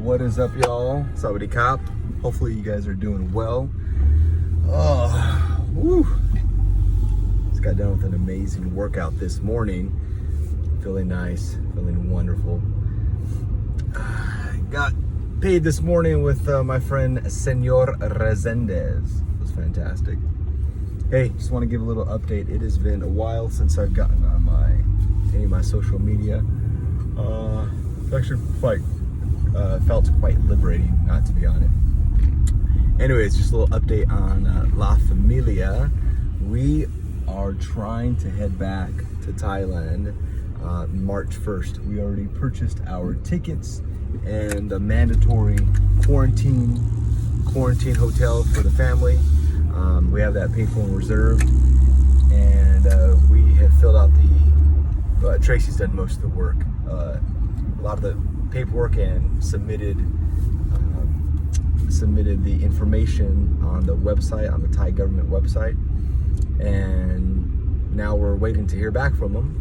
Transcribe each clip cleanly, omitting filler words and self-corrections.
What is up, y'all? Sawadee Kop. Hopefully you guys are doing well. Oh, woo. Just got done with an amazing workout this morning. Feeling nice, feeling wonderful. Got paid this morning with my friend Senor Resendez. It was fantastic. Hey, just want to give a little update. It has been a while since I've gotten on any of my social media. Actually felt quite liberating not to be on it. Anyways, just a little update on La Familia. We are trying to head back to Thailand March 1st. We already purchased our tickets and a mandatory quarantine hotel for the family. We have that paid for and reserved, and we have filled out Tracy's done most of the work, a lot of the paperwork, and submitted the information on the website, on the Thai government website, and now we're waiting to hear back from them,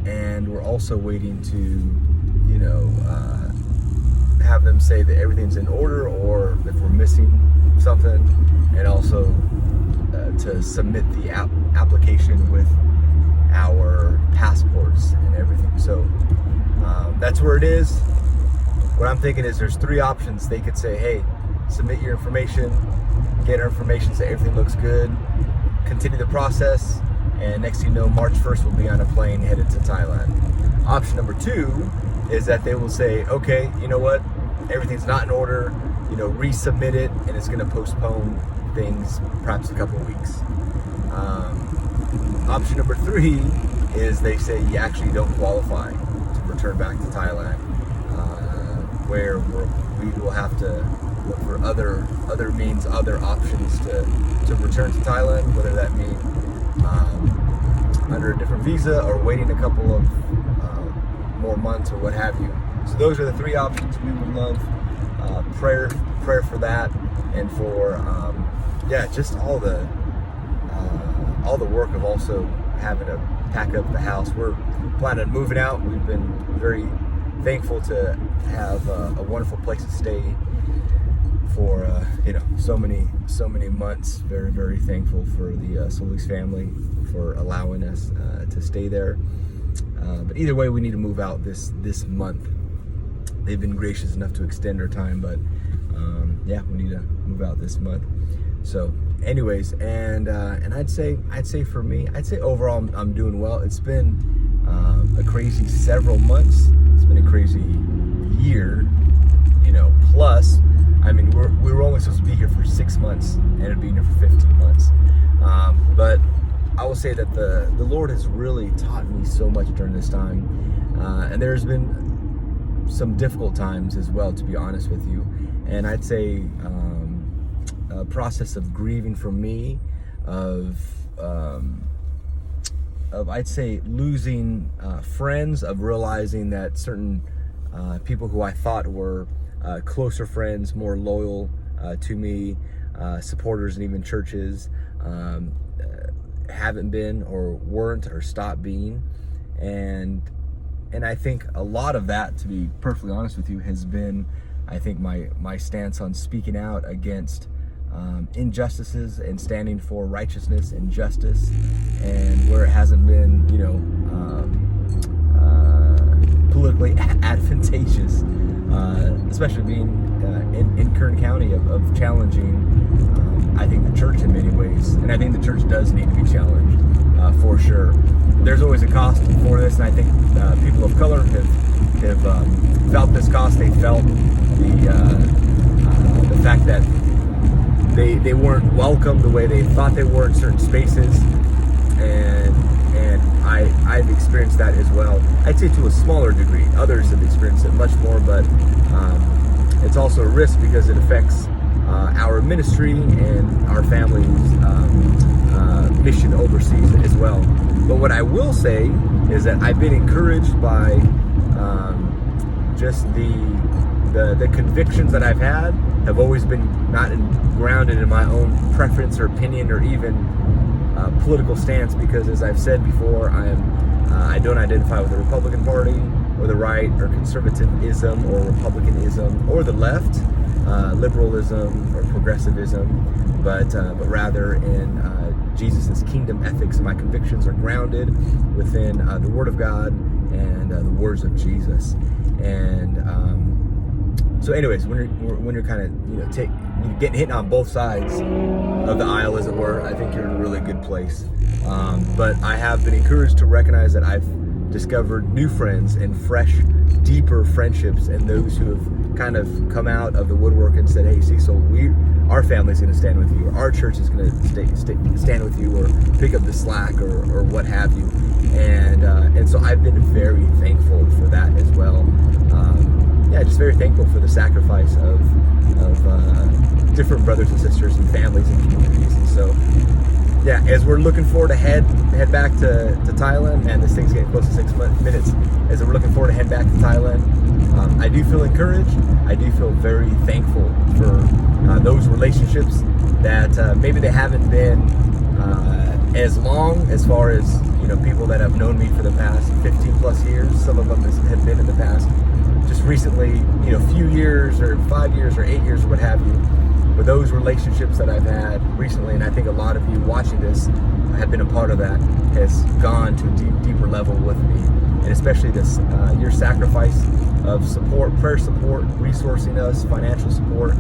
and we're also waiting to, have them say that everything's in order, or if we're missing something, and also to submit the application with our passports and everything. So that's where it is. What I'm thinking is there's three options. They could say, hey, submit your information, get our information, say everything looks good, continue the process, and next thing you know, March 1st we'll be on a plane headed to Thailand. Option number two is that they will say, okay, you know what, everything's not in order, resubmit it, and it's going to postpone things perhaps a couple of weeks. Option number three is they say you actually don't qualify to return back to Thailand, where we will have to look for other means, other options to return to Thailand, whether that means under a different visa or waiting a couple of more months or what have you. So those are the three options. We would love prayer for that, and for just all the work of also having to pack up the house. We're planning on moving out. We've been very thankful to have a wonderful place to stay for so many months. Very, very thankful for the Solis family for allowing us to stay there. But either way, we need to move out this month. They've been gracious enough to extend our time, but we need to move out this month. So anyways, and I'd say for me, overall I'm doing well. It's been a crazy several months. It's been a crazy year, plus, I mean, we were only supposed to be here for 6 months, and ended up being here for 15 months. But I will say that the Lord has really taught me so much during this time, and there's been some difficult times as well, to be honest with you. And I'd say a process of grieving for me, of I'd say losing friends, of realizing that certain people who I thought were closer friends, more loyal to me, supporters, and even churches, haven't been, or weren't, or stopped being. And I think a lot of that, to be perfectly honest with you, has been, I think, my stance on speaking out against injustices and standing for righteousness and justice, and where it hasn't been, politically advantageous, especially being in Kern County, of challenging, I think, the church in many ways. And I think the church does need to be challenged, for sure. There's always a cost for this, and I think people of color have felt this cost. They felt the fact that they weren't welcome the way they thought they were in certain spaces, and I've experienced that as well. I'd say to a smaller degree. Others have experienced it much more, but it's also a risk because it affects our ministry and our family's mission overseas as well. But what I will say is that I've been encouraged by just the convictions that I've had have always been not grounded in my own preference or opinion or even political stance, because as I've said before, I don't identify with the Republican Party. or the right, or conservatism or republicanism, or the left, liberalism or progressivism, but rather in Jesus' kingdom ethics. My convictions are grounded within the Word of God and the words of Jesus. And so anyways, when you're kind of getting hit on both sides of the aisle, as it were, I think you're in a really good place. But I have been encouraged to recognize that I've discovered new friends and fresh, deeper friendships, and those who have kind of come out of the woodwork and said, hey, Cecil, our family's going to stand with you, or our church is going to stand with you, or pick up the slack, or what have you. And so I've been very thankful for that as well. Just very thankful for the sacrifice of different brothers and sisters and families and communities. And so, as we're looking forward to head back to Thailand, and this thing's getting close to 6 minutes, as we're looking forward to head back to Thailand, I do feel encouraged. I do feel very thankful for those relationships that maybe they haven't been as long, as far as people that have known me for the past 15 plus years. Some of them have been in the past just recently, few years or 5 years or 8 years or what have you. But those relationships that I've had recently, and I think a lot of you watching this have been a part of that, has gone to a deeper level with me. And especially this, your sacrifice of support, prayer support, resourcing us, financial support.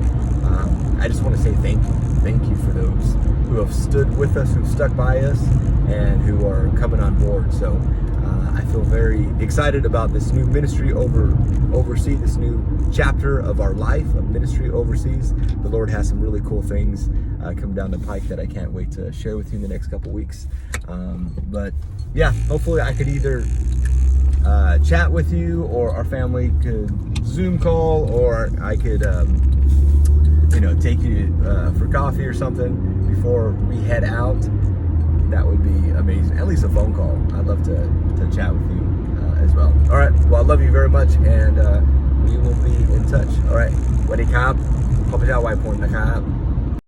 I just want to say thank you. Thank you for those who have stood with us, who've stuck by us, and who are coming on board. So I feel very excited about this new ministry overseas, this new chapter of our life of ministry overseas. The Lord has some really cool things coming down the pike that I can't wait to share with you in the next couple weeks. But hopefully I could either chat with you, or our family could Zoom call, or I could take you for coffee or something before we head out. That would be amazing. At least a phone call. I'd love to chat with you as well. All right. Well, I love you very much, and we will be in touch. All right. สวัสดีครับขอพระเจ้าอวยพรนะครับ